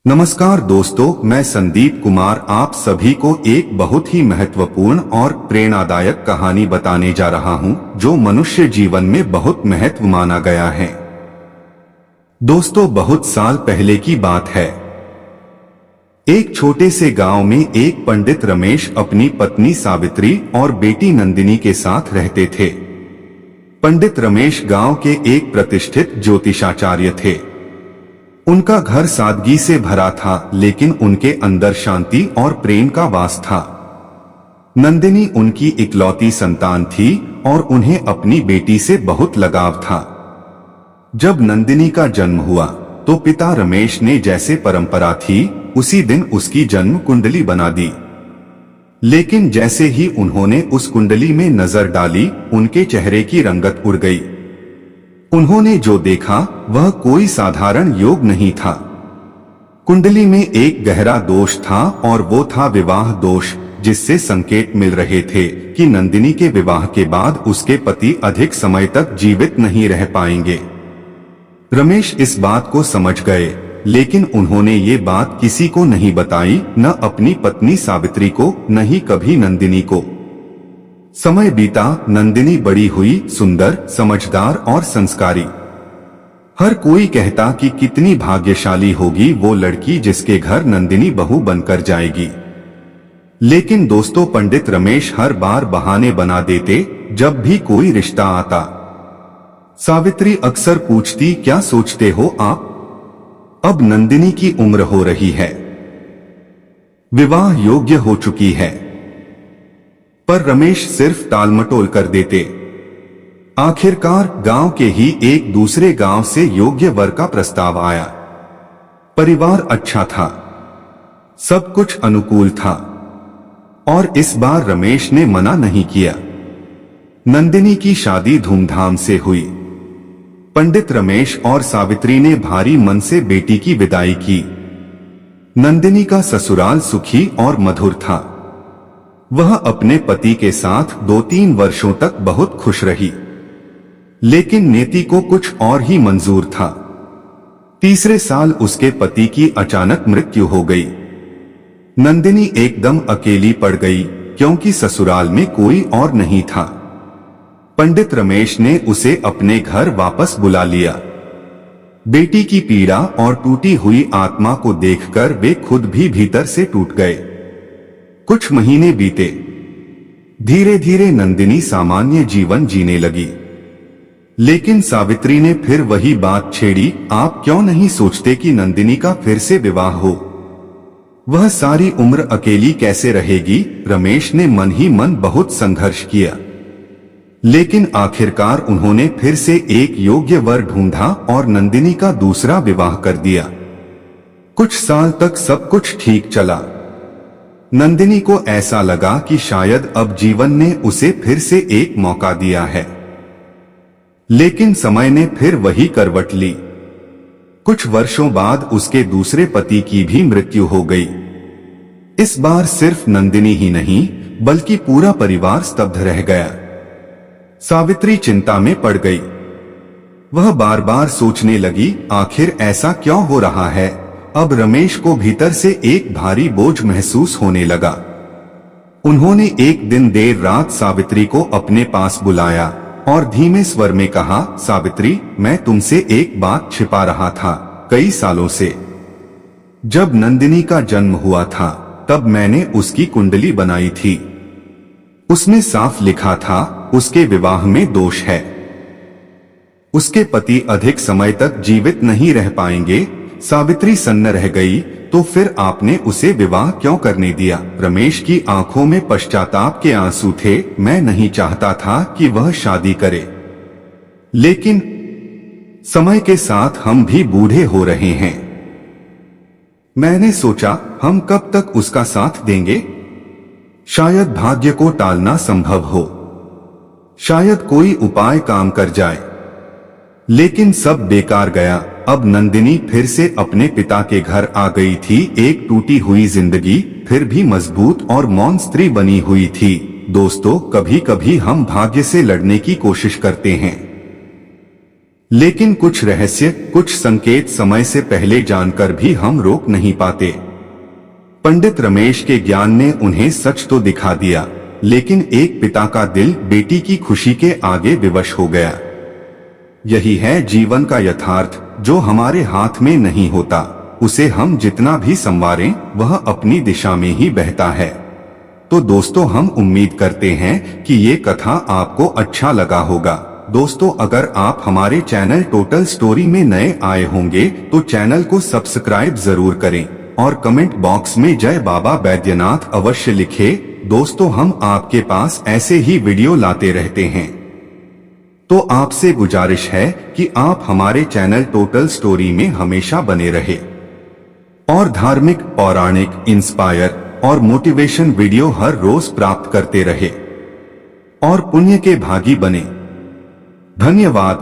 नमस्कार दोस्तों, मैं संदीप कुमार आप सभी को एक बहुत ही महत्वपूर्ण और प्रेरणादायक कहानी बताने जा रहा हूं, जो मनुष्य जीवन में बहुत महत्व माना गया है। दोस्तों, बहुत साल पहले की बात है। एक छोटे से गांव में एक पंडित रमेश अपनी पत्नी सावित्री और बेटी नंदिनी के साथ रहते थे। पंडित रमेश गांव के एक प्रतिष्ठित ज्योतिषाचार्य थे। उनका घर सादगी से भरा था, लेकिन उनके अंदर शांति और प्रेम का वास था। नंदिनी उनकी इकलौती संतान थी और उन्हें अपनी बेटी से बहुत लगाव था। जब नंदिनी का जन्म हुआ तो पिता रमेश ने जैसे परंपरा थी उसी दिन उसकी जन्म कुंडली बना दी। लेकिन जैसे ही उन्होंने उस कुंडली में नजर डाली, उनके चेहरे की रंगत उड़ गई। उन्होंने जो देखा वह कोई साधारण योग नहीं था। कुंडली में एक गहरा दोष था और वो था विवाह दोष, जिससे संकेत मिल रहे थे कि नंदिनी के विवाह के बाद उसके पति अधिक समय तक जीवित नहीं रह पाएंगे। रमेश इस बात को समझ गए, लेकिन उन्होंने ये बात किसी को नहीं बताई, न अपनी पत्नी सावित्री को, न ही कभी नंदिनी को। समय बीता, नंदिनी बड़ी हुई, सुंदर, समझदार और संस्कारी। हर कोई कहता कि कितनी भाग्यशाली होगी वो लड़की जिसके घर नंदिनी बहू बनकर जाएगी। लेकिन दोस्तों, पंडित रमेश हर बार बहाने बना देते जब भी कोई रिश्ता आता। सावित्री अक्सर पूछती, क्या सोचते हो आप? अब नंदिनी की उम्र हो रही है, विवाह योग्य हो चुकी है। पर रमेश सिर्फ टालमटोल कर देते। आखिरकार गांव के ही एक दूसरे गांव से योग्य वर का प्रस्ताव आया। परिवार अच्छा था, सब कुछ अनुकूल था और इस बार रमेश ने मना नहीं किया। नंदिनी की शादी धूमधाम से हुई। पंडित रमेश और सावित्री ने भारी मन से बेटी की विदाई की। नंदिनी का ससुराल सुखी और मधुर था। वह अपने पति के साथ 2-3 वर्षों तक बहुत खुश रही, लेकिन नेति को कुछ और ही मंजूर था। तीसरे साल उसके पति की अचानक मृत्यु हो गई। नंदिनी एकदम अकेली पड़ गई, क्योंकि ससुराल में कोई और नहीं था। पंडित रमेश ने उसे अपने घर वापस बुला लिया। बेटी की पीड़ा और टूटी हुई आत्मा को देखकर वे खुद भी भीतर से टूट गए। कुछ महीने बीते। धीरे धीरे नंदिनी सामान्य जीवन जीने लगी। लेकिन सावित्री ने फिर वही बात छेड़ी, आप क्यों नहीं सोचते कि नंदिनी का फिर से विवाह हो? वह सारी उम्र अकेली कैसे रहेगी? रमेश ने मन ही मन बहुत संघर्ष किया, लेकिन आखिरकार उन्होंने फिर से एक योग्य वर ढूंढा और नंदिनी का दूसरा विवाह कर दिया। कुछ साल तक सब कुछ ठीक चला। नंदिनी को ऐसा लगा कि शायद अब जीवन ने उसे फिर से एक मौका दिया है। लेकिन समय ने फिर वही करवट ली। कुछ वर्षों बाद उसके दूसरे पति की भी मृत्यु हो गई। इस बार सिर्फ नंदिनी ही नहीं, बल्कि पूरा परिवार स्तब्ध रह गया। सावित्री चिंता में पड़ गई। वह बार बार सोचने लगी, आखिर ऐसा क्यों हो रहा है? अब रमेश को भीतर से एक भारी बोझ महसूस होने लगा। उन्होंने एक दिन देर रात सावित्री को अपने पास बुलाया और धीमे स्वर में कहा, सावित्री, मैं तुमसे एक बात छिपा रहा था कई सालों से। जब नंदिनी का जन्म हुआ था तब मैंने उसकी कुंडली बनाई थी। उसमें साफ लिखा था उसके विवाह में दोष है। उसके पति अधिक समय तक जीवित नहीं रह पाएंगे। सावित्री सन्न रह गई, तो फिर आपने उसे विवाह क्यों करने दिया? रमेश की आंखों में पश्चाताप के आंसू थे। मैं नहीं चाहता था कि वह शादी करे, लेकिन समय के साथ हम भी बूढ़े हो रहे हैं। मैंने सोचा, हम कब तक उसका साथ देंगे? शायद भाग्य को टालना संभव हो, शायद कोई उपाय काम कर जाए। लेकिन सब बेकार गया। अब नंदिनी फिर से अपने पिता के घर आ गई थी। एक टूटी हुई जिंदगी फिर भी मजबूत और मौन स्त्री बनी हुई थी। दोस्तों, कभी कभी हम भाग्य से लड़ने की कोशिश करते हैं, लेकिन कुछ रहस्य, कुछ संकेत समय से पहले जानकर भी हम रोक नहीं पाते। पंडित रमेश के ज्ञान ने उन्हें सच तो दिखा दिया, लेकिन एक पिता का दिल बेटी की खुशी के आगे विवश हो गया। यही है जीवन का यथार्थ, जो हमारे हाथ में नहीं होता, उसे हम जितना भी संवारें वह अपनी दिशा में ही बहता है। तो दोस्तों, हम उम्मीद करते हैं कि ये कथा आपको अच्छा लगा होगा। दोस्तों, अगर आप हमारे चैनल टोटल स्टोरी में नए आए होंगे तो चैनल को सब्सक्राइब जरूर करें और कमेंट बॉक्स में जय बाबा बैद्यनाथ अवश्य लिखें। दोस्तों, हम आपके पास ऐसे ही वीडियो लाते रहते हैं, तो आपसे गुजारिश है कि आप हमारे चैनल टोटल स्टोरी में हमेशा बने रहे और धार्मिक, पौराणिक, इंस्पायर और मोटिवेशन वीडियो हर रोज प्राप्त करते रहे और पुण्य के भागी बने। धन्यवाद।